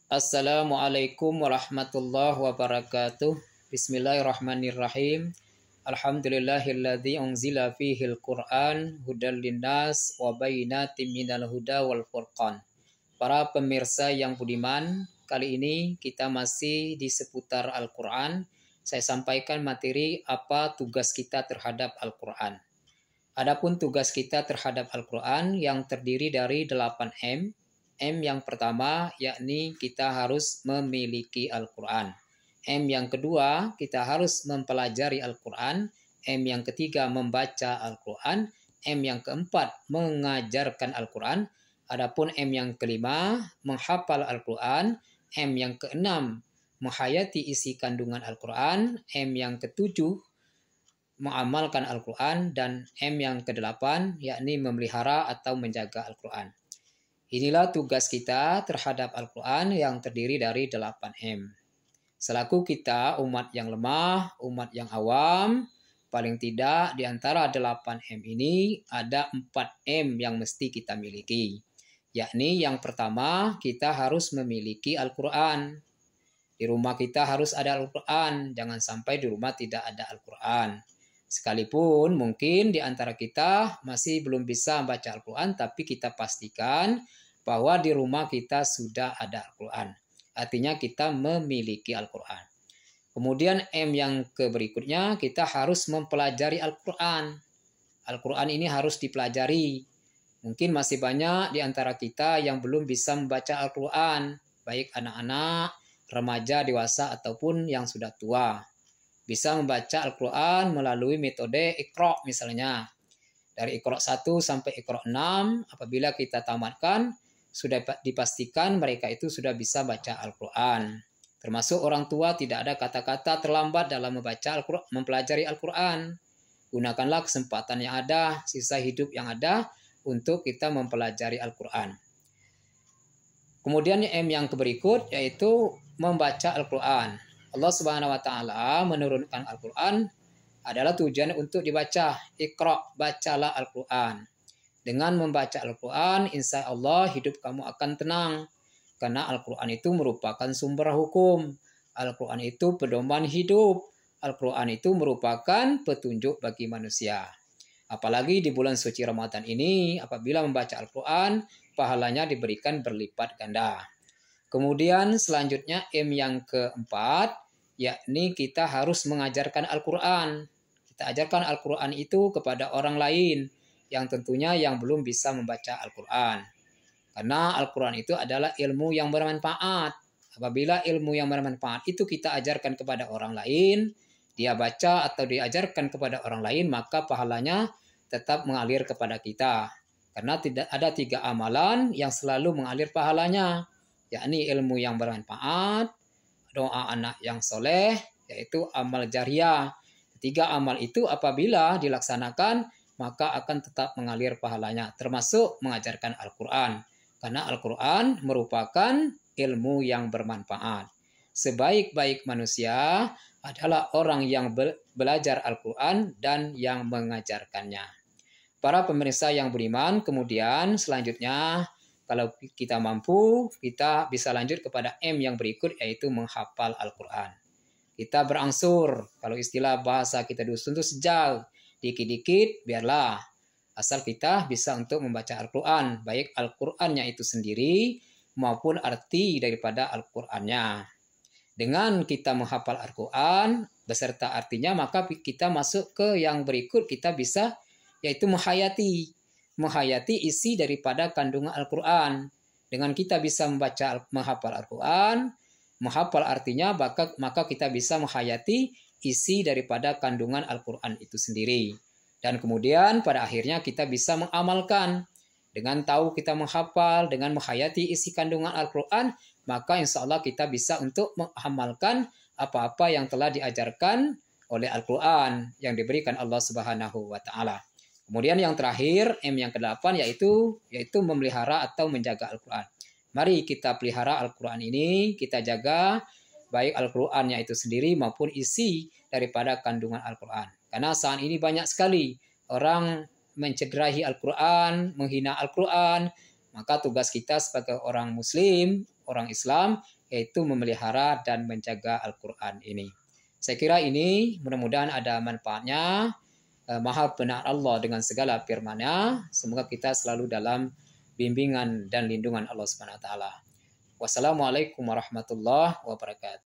Assalamualaikum warahmatullahi wabarakatuh. Bismillahirrahmanirrahim. Alhamdulillahilladzi unzila fihil Qur'an hudal linnas wa bayyinatin minal huda wal furqan. Para pemirsa yang budiman, kali ini kita masih di seputar Al-Qur'an. Saya sampaikan materi apa tugas kita terhadap Al-Qur'an. Adapun tugas kita terhadap Al-Qur'an yang terdiri dari 8M. M yang pertama yakni kita harus memiliki Al-Quran. M yang kedua kita harus mempelajari Al-Quran. M yang ketiga membaca Al-Quran. M yang keempat mengajarkan Al-Quran. Adapun M yang kelima menghafal Al-Quran. M yang keenam menghayati isi kandungan Al-Quran. M yang ketujuh mengamalkan Al-Quran. Dan M yang kedelapan yakni memelihara atau menjaga Al-Quran. Inilah tugas kita terhadap Al-Quran yang terdiri dari 8M. Selaku kita umat yang lemah, umat yang awam, paling tidak di antara 8M ini ada 4M yang mesti kita miliki. Yakni yang pertama kita harus memiliki Al-Quran. Di rumah kita harus ada Al-Quran, jangan sampai di rumah tidak ada Al-Quran. Sekalipun mungkin di antara kita masih belum bisa membaca Al-Quran, tapi kita pastikan bahwa di rumah kita sudah ada Al-Quran. Artinya kita memiliki Al-Quran. Kemudian M yang berikutnya kita harus mempelajari Al-Quran. Al-Quran ini harus dipelajari. Mungkin masih banyak di antara kita yang belum bisa membaca Al-Quran, baik anak-anak, remaja, dewasa, ataupun yang sudah tua. Bisa membaca Al-Quran melalui metode Iqra misalnya. Dari Iqra 1 sampai Iqra 6, apabila kita tamatkan, sudah dipastikan mereka itu sudah bisa baca Al-Quran. Termasuk orang tua tidak ada kata-kata terlambat dalam membaca Al-Quran, mempelajari Al-Quran. Gunakanlah kesempatan yang ada, sisa hidup yang ada untuk kita mempelajari Al-Quran. Kemudian M yang berikut yaitu membaca Al-Quran. Allah Subhanahu wa taala menurunkan Al-Quran adalah tujuan untuk dibaca. Iqra, bacalah Al-Quran. Dengan membaca Al-Quran, insya Allah hidup kamu akan tenang. Karena Al-Quran itu merupakan sumber hukum. Al-Quran itu pedoman hidup. Al-Quran itu merupakan petunjuk bagi manusia. Apalagi di bulan suci Ramadan ini, apabila membaca Al-Quran, pahalanya diberikan berlipat ganda. Kemudian selanjutnya M yang keempat, yakni kita harus mengajarkan Al-Quran. Kita ajarkan Al-Quran itu kepada orang lain yang tentunya yang belum bisa membaca Al-Quran. Karena Al-Quran itu adalah ilmu yang bermanfaat. Apabila ilmu yang bermanfaat itu kita ajarkan kepada orang lain, dia baca atau diajarkan kepada orang lain, maka pahalanya tetap mengalir kepada kita. Karena tidak ada 3 amalan yang selalu mengalir pahalanya, yakni ilmu yang bermanfaat, doa anak yang soleh, yaitu amal jariah. 3 amal itu apabila dilaksanakan, maka akan tetap mengalir pahalanya, termasuk mengajarkan Al-Quran. Karena Al-Quran merupakan ilmu yang bermanfaat. Sebaik-baik manusia adalah orang yang belajar Al-Quran dan yang mengajarkannya. Para pemirsa yang beriman, kemudian selanjutnya, kalau kita mampu, kita bisa lanjut kepada M yang berikut, yaitu menghafal Al-Quran. Kita berangsur, kalau istilah bahasa kita dusun itu sejal, dikit-dikit biarlah. Asal kita bisa untuk membaca Al-Quran, baik Al-Qurannya itu sendiri maupun arti daripada Al-Qurannya. Dengan kita menghafal Al-Quran beserta artinya, maka kita masuk ke yang berikut, kita bisa yaitu menghayati isi daripada kandungan Al-Quran. Dengan kita bisa menghafal Al-Quran, menghafal artinya, maka kita bisa menghayati isi daripada kandungan Al-Quran itu sendiri. Dan kemudian pada akhirnya kita bisa mengamalkan. Dengan tahu kita menghafal, dengan menghayati isi kandungan Al-Quran, maka insya Allah kita bisa untuk mengamalkan apa-apa yang telah diajarkan oleh Al-Quran yang diberikan Allah Subhanahu wa taala. Kemudian yang terakhir, M yang ke-8 yaitu memelihara atau menjaga Al-Quran. Mari kita pelihara Al-Quran ini, kita jaga baik Al-Qurannya itu sendiri maupun isi daripada kandungan Al-Quran. Karena saat ini banyak sekali orang mencederai Al-Quran, menghina Al-Quran. Maka tugas kita sebagai orang Muslim, orang Islam, yaitu memelihara dan menjaga Al-Quran ini. Saya kira ini mudah-mudahan ada manfaatnya. Maha benar Allah dengan segala firman-Nya. Semoga kita selalu dalam bimbingan dan lindungan Allah Subhanahu wa taala. Wassalamualaikum warahmatullahi wabarakatuh.